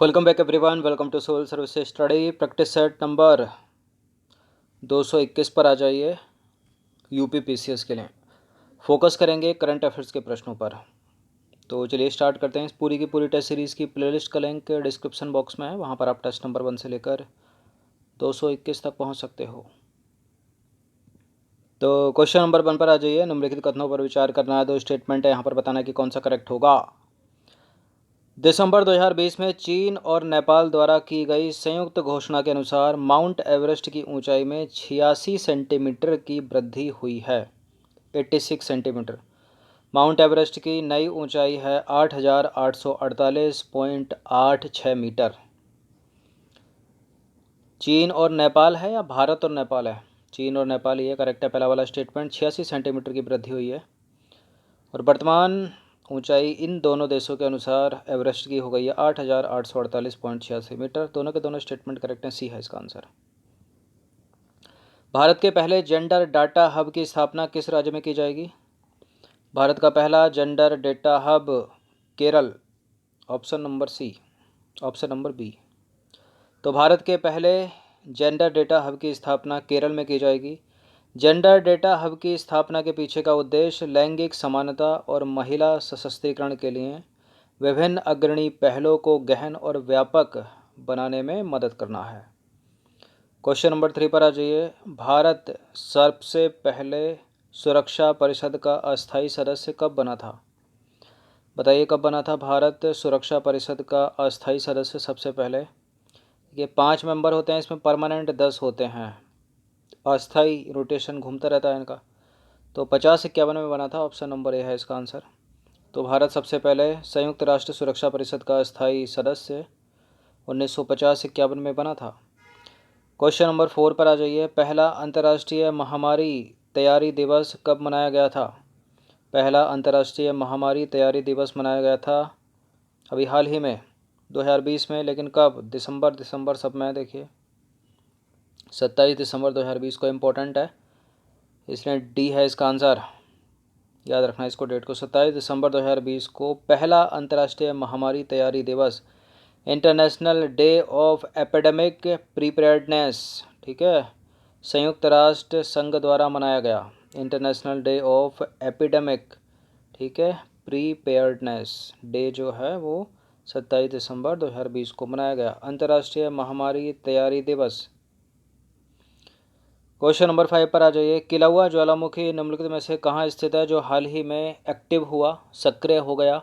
Welcome back everyone. Welcome to soul service study practice set number 221 पर आ जाइए। UP PCS के लिए focus करेंगे करंट अफेयर्स के प्रश्नों पर। तो चलिए स्टार्ट करते हैं। इस पूरी की पूरी टेस्ट सीरीज़ की प्लेलिस्ट का लिंक डिस्क्रिप्शन बॉक्स में है, वहाँ पर आप टेस्ट नंबर 1 से लेकर 221 तक पहुँच सकते हो। तो क्वेश्चन नंबर 1 पर आ जाइए। निम्नलिखित कथनों पर विचार करना है। 2 स्टेटमेंट है, यहाँ पर बताना है कि कौन सा करेक्ट होगा। दिसंबर 2020 में चीन और नेपाल द्वारा की गई संयुक्त घोषणा के अनुसार माउंट एवरेस्ट की ऊंचाई में 86 सेंटीमीटर की वृद्धि हुई है। 86 सेंटीमीटर। माउंट एवरेस्ट की नई ऊंचाई है 8,848.86 मीटर। चीन और नेपाल है या भारत और नेपाल है? चीन और नेपाल, ये करेक्ट है पहला वाला स्टेटमेंट। 86 सेंटीमीटर की वृद्धि हुई है और वर्तमान ऊंचाई इन दोनों देशों के अनुसार एवरेस्ट की हो गई है 8,848.86 मीटर। दोनों के दोनों स्टेटमेंट करेक्ट हैं, सी है इसका आंसर। भारत के पहले जेंडर डाटा हब की स्थापना किस राज्य में की जाएगी? भारत का पहला gender data hub Kerala, option number C, option number B. तो भारत के पहले जेंडर डेटा हब की स्थापना केरल में की जाएगी। जेंडर डेटा हब की स्थापना के पीछे का उद्देश्य लैंगिक समानता और महिला सशक्तिकरण के लिए विभिन्न अग्रणी पहलों को गहन और व्यापक बनाने में मदद करना है। क्वेश्चन नंबर 3 पर आ जाइए। भारत सबसे पहले सुरक्षा परिषद का अस्थायी सदस्य कब बना था? बताइए कब बना था भारत सुरक्षा परिषद का अस्थायी सदस्य सबसे पहले? ये 5 मेंबर होते हैं, इसमें परमानेंट 10 होते हैं, अस्थाई रोटेशन घूमता रहता है इनका। तो 50-51 में बना था, ऑप्शन नंबर ए है इसका आंसर। तो भारत सबसे पहले संयुक्त राष्ट्र सुरक्षा परिषद का अस्थाई सदस्य 1950-51 में बना था। क्वेश्चन नंबर 4 पर आ जाइए। पहला अंतर्राष्ट्रीय महामारी तैयारी दिवस कब मनाया गया था? पहला अंतर्राष्ट्रीय महामारी तैयारी दिवस मनाया गया था अभी हाल ही में 2020 में, लेकिन कब? दिसंबर सब में देखिए 27 दिसंबर 2020 को इम्पोर्टेंट है, इसलिए डी है इसका आंसर। याद रखना इसको, डेट को। 27 दिसंबर 2020 को पहला अंतर्राष्ट्रीय महामारी तैयारी दिवस, international day of epidemic preparedness, ठीक है, संयुक्त राष्ट्र संघ द्वारा मनाया गया। इंटरनेशनल डे ऑफ एपिडेमिक, ठीक है, प्रिपेयर्डनेस डे जो है वो 27 दिसंबर 2020 को मनाया गया, अंतर्राष्ट्रीय महामारी तैयारी दिवस। क्वेश्चन नंबर 5 पर आ जाइए। किलाउआ ज्वालामुखी निम्नलिखित में से कहाँ स्थित है जो हाल ही में एक्टिव हुआ, सक्रिय हो गया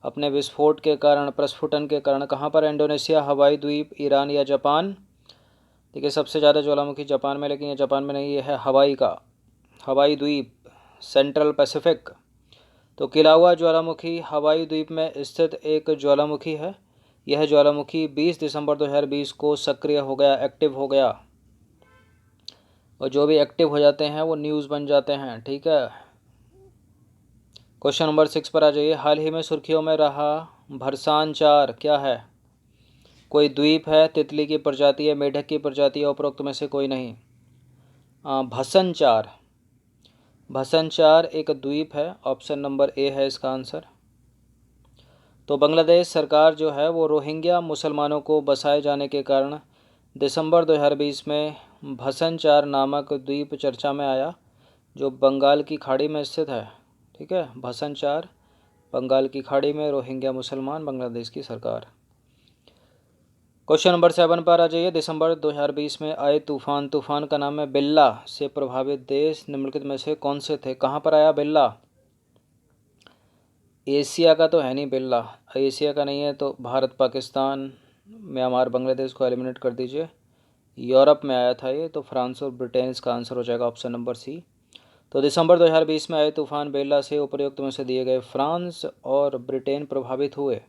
अपने विस्फोट के कारण, प्रस्फुटन के कारण? कहाँ पर? इंडोनेशिया, हवाई द्वीप, ईरान या जापान? देखिए सबसे ज़्यादा ज्वालामुखी जापान में, लेकिन ये जापान में नहीं, ये है हवाई का, हवाई द्वीप, सेंट्रल पैसिफिक। तो किलाउआ ज्वालामुखी हवाई द्वीप में स्थित एक ज्वालामुखी है। यह ज्वालामुखी 20 दिसंबर 2020 को सक्रिय हो गया, एक्टिव हो गया। और जो भी एक्टिव हो जाते हैं वो न्यूज़ बन जाते हैं, ठीक है। क्वेश्चन नंबर 6 पर आ जाइए। हाल ही में सुर्खियों में रहा भरसान 4 क्या है? कोई द्वीप है, तितली की प्रजाति है, मेढक की प्रजाति है, उपरोक्त में से कोई नहीं। भसन 4, भसन 4 एक द्वीप है, ऑप्शन नंबर ए है इसका आंसर। तो बांग्लादेश सरकार जो है वो रोहिंग्या मुसलमानों को बसाए जाने के कारण दिसंबर 2020 में भसन 4 नामक द्वीप चर्चा में आया, जो बंगाल की खाड़ी में स्थित है, ठीक है। भसन 4 बंगाल की खाड़ी में, रोहिंग्या मुसलमान, बांग्लादेश की सरकार। क्वेश्चन नंबर 7 पर आ जाइए। दिसंबर 2020 में आए तूफान का नाम है बिल्ला से प्रभावित देश निम्नलिखित में से कौन से थे? कहाँ पर आया बिल्ला? एशिया का तो है नहीं बिल्ला, एशिया का नहीं है तो भारत, पाकिस्तान, म्यांमार, बांग्लादेश को एलिमिनेट कर दीजिए। यूरोप में आया था ये, तो फ्रांस और ब्रिटेन इसका आंसर हो जाएगा, ऑप्शन नंबर सी। तो दिसंबर 2020 में आए तूफान बेला से उपयुक्त में से दिए गए फ्रांस और ब्रिटेन प्रभावित हुए।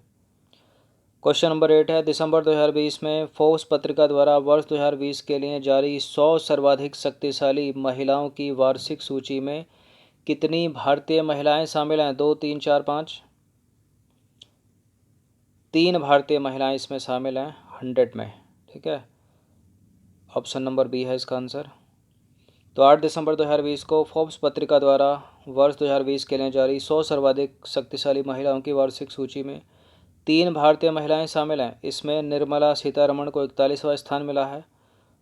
क्वेश्चन नंबर 8 है। दिसंबर 2020 में फोर्ब्स पत्रिका द्वारा वर्ष 2020 के लिए जारी 100 सर्वाधिक शक्तिशाली महिलाओं की वार्षिक सूची में कितनी भारतीय महिलाएं शामिल हैं? 2, 3, 4, 5? 3 भारतीय महिलाएं इसमें शामिल हैं 100 में, ठीक है। ऑप्शन नंबर बी है इसका आंसर। तो 8 दिसंबर 2020 को फोर्ब्स पत्रिका द्वारा वर्ष 2020 के लिए जारी 100 सर्वाधिक शक्तिशाली महिलाओं की वार्षिक सूची में 3 भारतीय महिलाएं शामिल हैं। इसमें निर्मला सीतारमण को 41वां स्थान मिला है,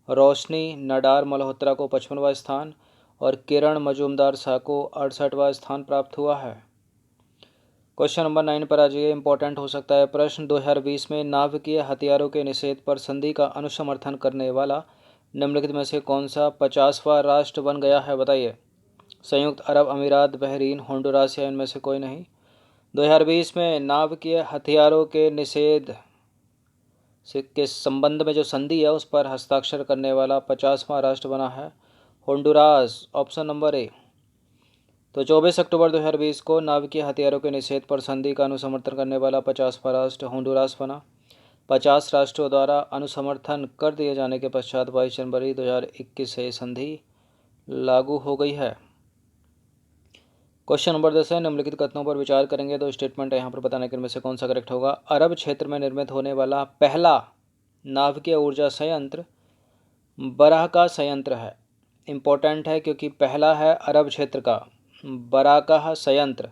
रोशनी नडार मल्होत्रा को 55वां स्थान और किरण मजूमदार शाह को 68वां स्थान प्राप्त हुआ है। क्वेश्चन नंबर 9 पर आ जाइए, इंपॉर्टेंट हो सकता है प्रश्न। 2020 में नाभिकीय हथियारों के निषेध पर संधि का अनुसमर्थन करने वाला निम्नलिखित में से कौन सा 50वां राष्ट्र बन गया है, बताइए। संयुक्त अरब अमीरात, बहरीन, होंडुरास या इनमें से कोई नहीं। 2020 में नाभिकीय हथियारों के निषेध के संबंध में जो संधि है उस पर हस्ताक्षर करने वाला 50वां राष्ट्र बना है होंडुरास, ऑप्शन नंबर ए। तो 24 अक्टूबर 2020 को नाभिकीय हथियारों के निषेध पर संधि का अनुसमर्थन करने वाला 50वां राष्ट्र होंडुरास बना। 50 राष्ट्रों द्वारा अनुसमर्थन कर दिए जाने के पश्चात 22 जनवरी 2021 से संधि लागू हो गई है। क्वेश्चन नंबर 10 है, निम्नलिखित कथनों पर विचार करेंगे। दो स्टेटमेंट है यहाँ पर, बताने के इनमें से कौन सा करेक्ट होगा। अरब क्षेत्र में निर्मित होने वाला पहला नाभिकीय ऊर्जा संयंत्र बराका संयंत्र है। इम्पोर्टेंट है क्योंकि पहला है अरब क्षेत्र का बराकाह संयंत्र।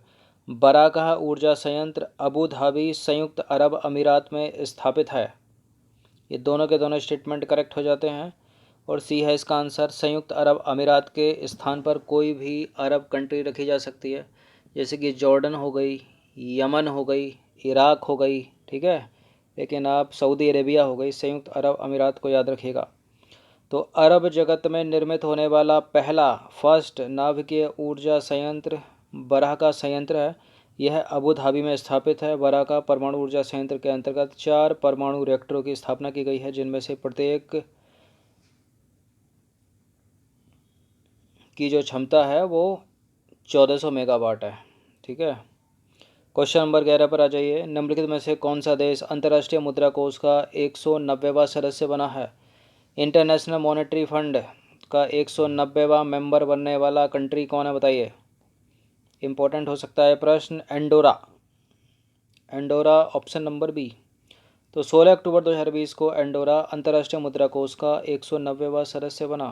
बराकाह ऊर्जा संयंत्र अबू धाबी, संयुक्त अरब अमीरात में स्थापित है। ये दोनों के दोनों स्टेटमेंट करेक्ट हो जाते हैं और सी है इसका आंसर। संयुक्त अरब अमीरात के स्थान पर कोई भी अरब कंट्री रखी जा सकती है, जैसे कि जॉर्डन हो गई, यमन हो गई, इराक हो गई, ठीक है, लेकिन आप सऊदी अरेबिया हो गई, संयुक्त अरब अमीरात को याद रखिएगा। तो अरब जगत में निर्मित होने वाला पहला फर्स्ट नाभिकीय ऊर्जा संयंत्र बराका संयंत्र है। यह अबू धाबी में स्थापित है। बराका परमाणु ऊर्जा संयंत्र के अंतर्गत 4 परमाणु रिएक्टरों की स्थापना की गई है, जिनमें से प्रत्येक की जो क्षमता है वो 1400 मेगावाट है, ठीक है। क्वेश्चन नंबर 11 पर आ जाइए, निम्नलिखित में से कौन सा देश अंतर्राष्ट्रीय मुद्रा कोष का 190वां सदस्य बना है। इंटरनेशनल मॉनेटरी फंड का 190वां मेंबर बनने वाला कंट्री कौन है, बताइए। इंपॉर्टेंट हो सकता है प्रश्न। Andorra, Andorra, option number B. तो 16 अक्टूबर 2020 को एंडोरा अंतर्राष्ट्रीय मुद्रा कोष का 190वां सदस्य बना।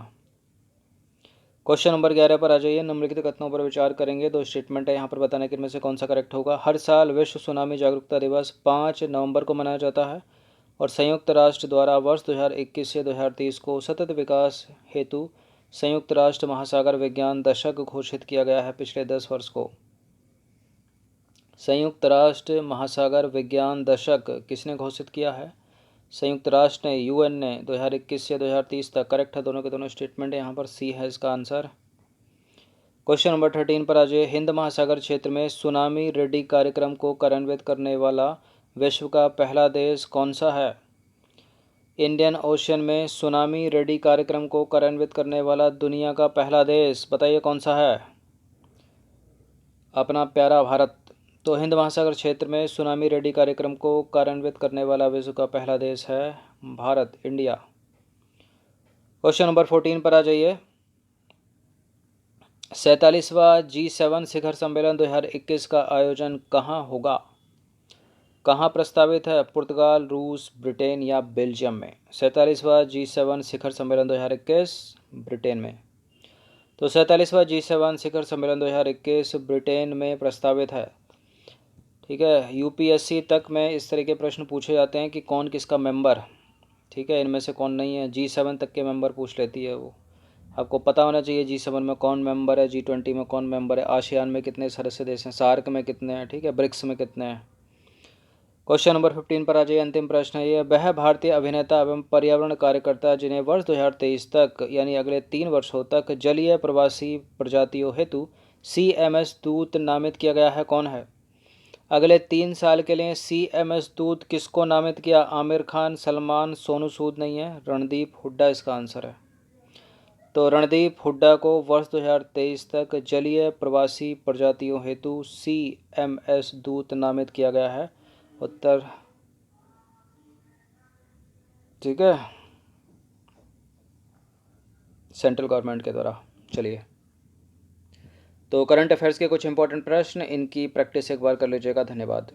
क्वेश्चन नंबर 11 पर आ जाइए, निम्नलिखित कथनों पर विचार करेंगे। दो स्टेटमेंट है यहाँ पर, बताने के इनमें से कौन सा करेक्ट होगा। हर साल विश्व सुनामी जागरूकता दिवस 5 नवंबर को मनाया जाता है और संयुक्त राष्ट्र द्वारा वर्ष 2021 से 2030 को सतत विकास हेतु संयुक्त राष्ट्र महासागर विज्ञान दशक घोषित किया गया है। पिछले 10 वर्ष को संयुक्त राष्ट्र महासागर विज्ञान दशक किसने घोषित किया है? संयुक्त राष्ट्र ने, यूएन ने। 2021 से 2030 तक करेक्ट है दोनों के दोनों स्टेटमेंट। यहाँ पर सी है इसका आंसर। क्वेश्चन नंबर 13 पर आ जाइए, हिंद महासागर क्षेत्र में सुनामी रेडी कार्यक्रम को कार्यान्वित करने वाला विश्व का पहला देश कौन सा है? इंडियन ओशन में सुनामी रेडी कार्यक्रम को कार्यान्वित करने वाला दुनिया का पहला देश, बताइए कौन सा है? अपना प्यारा भारत। तो हिंद महासागर क्षेत्र में सुनामी रेडी कार्यक्रम को कार्यान्वित करने वाला विश्व का पहला देश है भारत, इंडिया। क्वेश्चन नंबर 14 पर आ जाइए, 47वां G7 शिखर सम्मेलन 2021 का आयोजन कहाँ होगा? कहाँ प्रस्तावित है? पुर्तगाल, रूस, ब्रिटेन या बेल्जियम में। 47वां G7 शिखर सम्मेलन 2021 ब्रिटेन में। तो 47वां G7 शिखर सम्मेलन 2021 ब्रिटेन में प्रस्तावित है, ठीक है। यूपीएससी तक में इस तरह के प्रश्न पूछे जाते हैं कि कौन किसका मेंबर, ठीक है, इनमें से कौन नहीं है। G7 तक के मेंबर पूछ लेती है वो, आपको पता होना चाहिए G7 में कौन मेंबर है, G20 में कौन मेंबर है, आसियान में कितने सदस्य देश हैं, सार्क में कितने हैं, ठीक है, ब्रिक्स में कितने हैं। क्वेश्चन नंबर 15 पर आ जाइए, अंतिम प्रश्न है ये। वह भारतीय अभिनेता एवं पर्यावरण कार्यकर्ता जिन्हें वर्ष 2023 तक यानी अगले 3 वर्षों तक जलीय प्रवासी प्रजातियों हेतु CMS दूत नामित किया गया है, कौन है? अगले 3 साल के लिए CMS दूत किसको नामित किया? आमिर खान, सलमान, सोनू सूद नहीं है, रणदीप हुड्डा इसका आंसर है। तो रणदीप हुड्डा को वर्ष 2023 तक जलीय प्रवासी प्रजातियों हेतु CMS दूत नामित किया गया है, उत्तर, ठीक है, सेंट्रल गवर्नमेंट के द्वारा। चलिए, तो करंट अफेयर्स के कुछ इंपॉर्टेंट प्रश्न, इनकी प्रैक्टिस एक बार कर लीजिएगा। धन्यवाद।